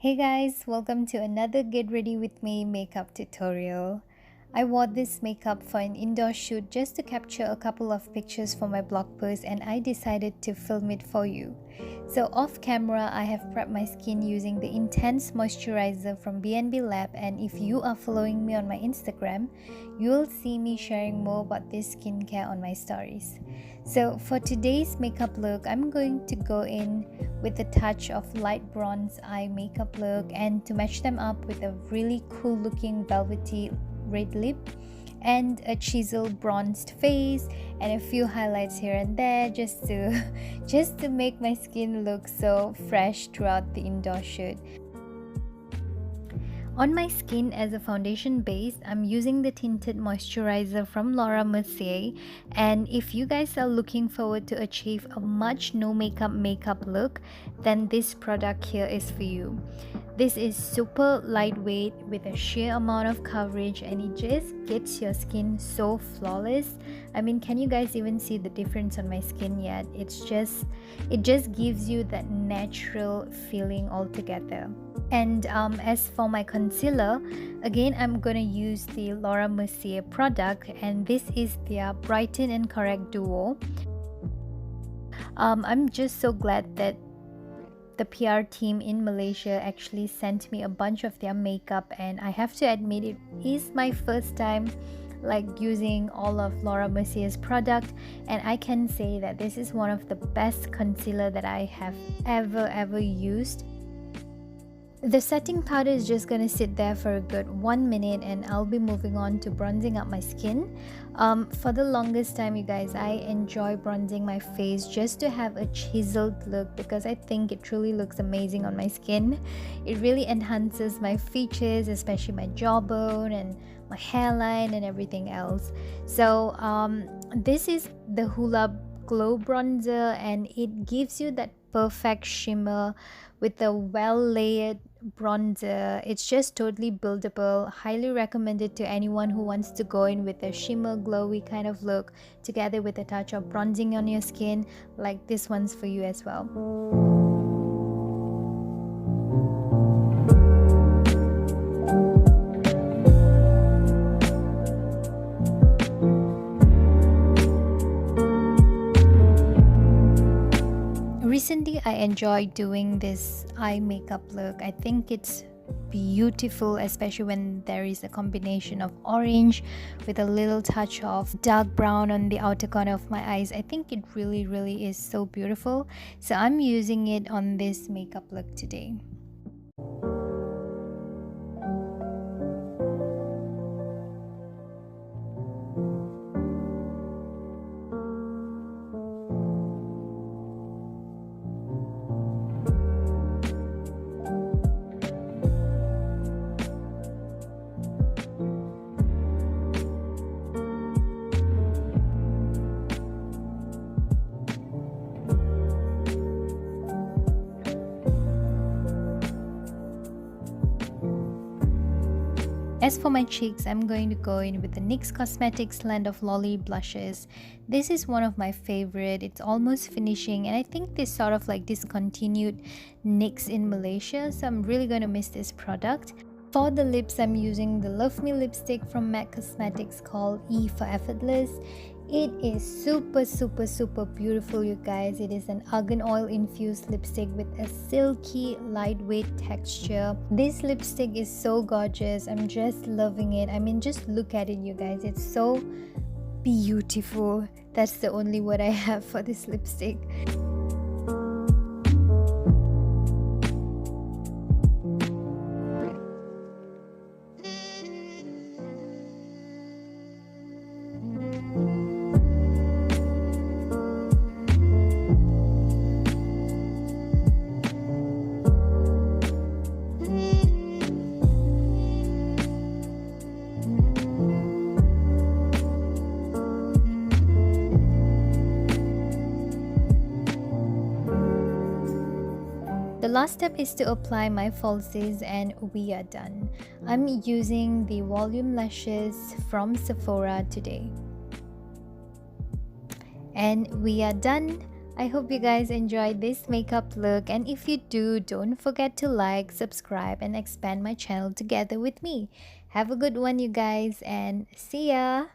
Hey guys, welcome to another Get Ready With Me makeup tutorial. I wore this makeup for an indoor shoot just to capture a couple of pictures for my blog post, and I decided to film it for you. So off camera, I have prepped my skin using the Intense Moisturizer from B&B Lab, and if you are following me on my Instagram, you will see me sharing more about this skincare on my stories. So for today's makeup look, I'm going to go in with a touch of light bronze eye makeup look, and to match them up with a really cool looking velvety red lip and a chiseled bronzed face and a few highlights here and there just to make my skin look so fresh throughout the indoor shoot. On my skin as a foundation base, I'm using the tinted moisturizer from Mercier, and if you guys are looking forward to achieve a much no makeup look, then this product here is for you. This is super lightweight with a sheer amount of coverage, and it just gets your skin so flawless. I mean, can you guys even see the difference on my skin yet? It just gives you that natural feeling altogether. And as for my concealer, again I'm gonna use the Mercier product, and this is their Brighten and Correct Duo. I'm just so glad that the PR team in Malaysia actually sent me a bunch of their makeup, and I have to admit it is my first time using all of Mercier's product, and I can say that this is one of the best concealer that I have ever used. The setting powder is just gonna sit there for a good 1 minute, and I'll be moving on to bronzing up my skin. For the longest time, you guys, I enjoy bronzing my face just to have a chiseled look, because I think it truly looks amazing on my skin. It really enhances my features, especially my jawbone and my hairline and everything else. So this is the Hoola Glow Bronzer, and it gives you that perfect shimmer with a well layered bronzer. It's just totally buildable. Highly recommended to anyone who wants to go in with a shimmer glowy kind of look together with a touch of bronzing on your skin. Like this one's for you as well. Recently, I enjoy doing this eye makeup look. I think it's beautiful, especially when there is a combination of orange with a little touch of dark brown on the outer corner of my eyes. I think it really is so beautiful. So I'm using it on this makeup look today. As for my cheeks, I'm going to go in with the NYX Cosmetics Land of Lolly blushes. This is one of my favorite. It's almost finishing, and I think this sort of discontinued NYX in Malaysia, so I'm really going to miss this product. For the lips, I'm using the Love Me lipstick from MAC Cosmetics called E for Effortless. It is super beautiful, you guys. It is an argan oil infused lipstick with a silky lightweight texture. This lipstick is so gorgeous. I'm just loving it. I mean, just look at it, you guys. It's so beautiful. That's the only word I have for this lipstick. The last step is to apply my falsies, and we are done. I'm using the volume lashes from Sephora today. And we are done I hope you guys enjoyed this makeup look, and if you do, don't forget to like, subscribe, and expand my channel together with me. Have a good one, you guys, and see ya!